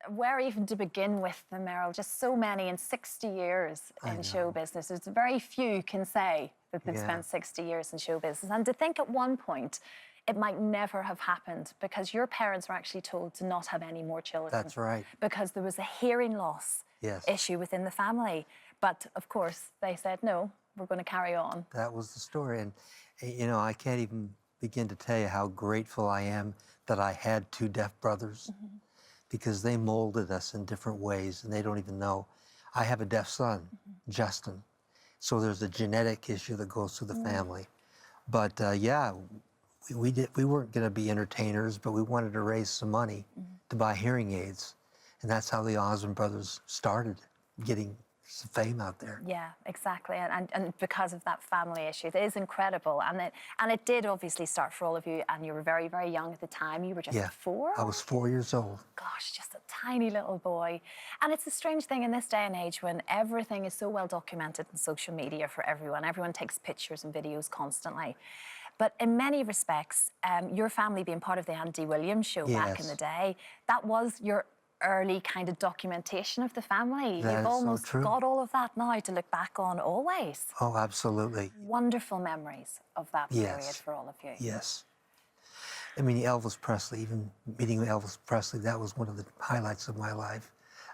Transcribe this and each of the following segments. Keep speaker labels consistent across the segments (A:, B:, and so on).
A: where even to begin with them, Merrill? Just so many in 60 years in show business. There's very few can say that they've spent 60 years in show business. And to think at one point it might never have happened because your parents were actually told to not have any more children.
B: That's right.
A: Because there was a hearing loss issue within the family. But of course they said, no, we're going to carry on.
B: That was the story. And, you know, I can't even begin to tell you how grateful I am that I had two deaf brothers because they molded us in different ways and they don't even know. I have a deaf son, Justin. So there's a genetic issue that goes through the family. But yeah, we weren't going to be entertainers, but we wanted to raise some money to buy hearing aids. And that's how the Osmond brothers started getting some fame out there.
A: Yeah, exactly. And because of that family issue, it is incredible. And it did obviously start for all of you, and you were very, very young at the time. You were just 4?
B: I was 4 years old.
A: Gosh, just a tiny little boy. And it's a strange thing in this day and age when everything is so well documented in social media for everyone. Everyone takes pictures and videos constantly. But in many respects, your family being part of the Andy Williams show back in the day, that was your early kind of documentation of the family. You've almost got all of that now to look back on always.
B: Oh, absolutely.
A: Wonderful memories of that period for all of you.
B: Yes. I mean, Elvis Presley, even meeting Elvis Presley, that was one of the highlights of my life.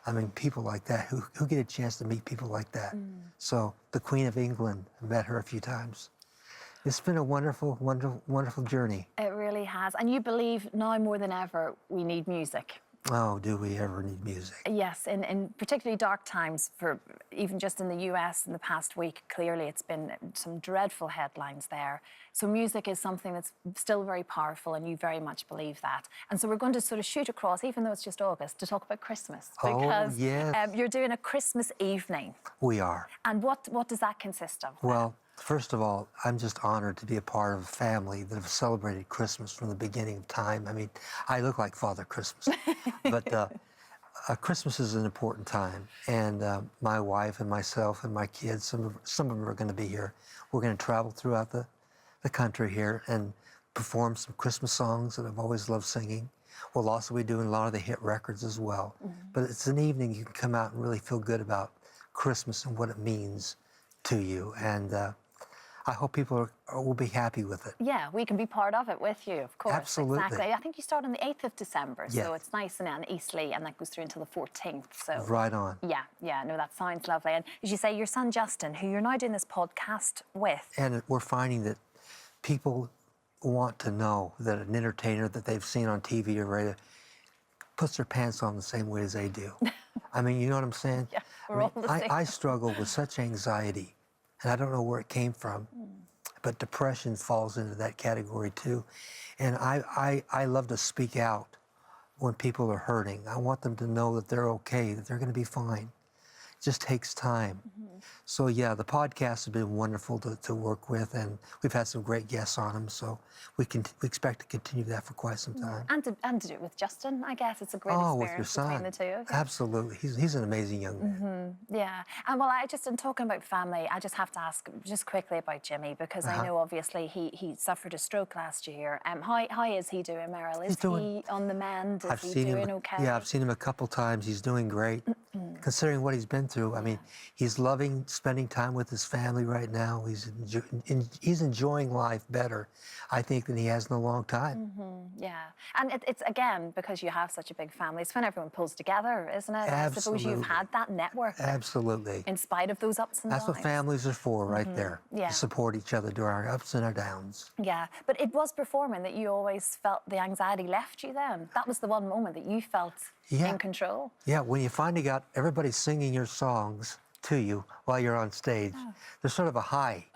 B: I mean, people like that, who get a chance to meet people like that. So the Queen of England, I met her a few times. It's been a wonderful, wonderful, wonderful journey.
A: It really has. And you believe now more than ever we need music.
B: Oh, do we ever need music?
A: Yes, in particularly dark times, for even just in the US in the past week, clearly it's been some dreadful headlines there. So music is something that's still very powerful, and you very much believe that. And so we're going to sort of shoot across, even though it's just August, to talk about Christmas. Because you're doing a Christmas evening.
B: We are.
A: And what does that consist of?
B: Well, first of all, I'm just honored to be a part of a family that have celebrated Christmas from the beginning of time. I mean, I look like Father Christmas, but Christmas is an important time. And my wife and myself and my kids, some of them are going to be here. We're going to travel throughout the country here and perform some Christmas songs that I've always loved singing. We'll also be doing a lot of the hit records as well. But it's an evening you can come out and really feel good about Christmas and what it means to you. And I hope people will be happy with it.
A: Yeah, we can be part of it with you, of course.
B: Absolutely.
A: Exactly. I think you start on the 8th of December, so it's nice and Eastleigh, and that goes through until the 14th. So
B: right on.
A: Yeah, no, that sounds lovely. And as you say, your son Justin, who you're now doing this podcast with.
B: And we're finding that people want to know that an entertainer that they've seen on TV or radio puts their pants on the same way as they do. I mean, you know what I'm saying?
A: Yeah, we're all the same.
B: I struggle with such anxiety, and I don't know where it came from, but depression falls into that category too. And I love to speak out when people are hurting. I want them to know that they're okay, that they're going to be fine. It just takes time. So yeah, the podcast has been wonderful to work with, and we've had some great guests on them. So we expect to continue that for quite some time.
A: And to do it with Justin, I guess it's a great experience
B: with your son.
A: Between the two of you.
B: Absolutely, he's an amazing young man.
A: Yeah, and well, in talking about family, I just have to ask just quickly about Jimmy, because I know obviously he suffered a stroke last year. How is he doing, Merrill? Is he on the mend? Is he doing okay?
B: Yeah, I've seen him a couple times. He's doing great, considering what he's been through. I mean, he's loving spending time with his family right now. He's enjoying life better, I think, than he has in a long time.
A: Yeah, and it's again because you have such a big family. It's when everyone pulls together, isn't it?
B: Absolutely.
A: I suppose you've had that network.
B: Absolutely.
A: In spite of those ups and downs.
B: That's what families are for, right there.
A: Yeah.
B: To support each other during our ups and our downs.
A: Yeah, but it was performing that you always felt the anxiety left you then. That was the one moment that you felt in control.
B: Yeah, when you finally got everybody singing your songs to you while you're on stage, there's sort of a high.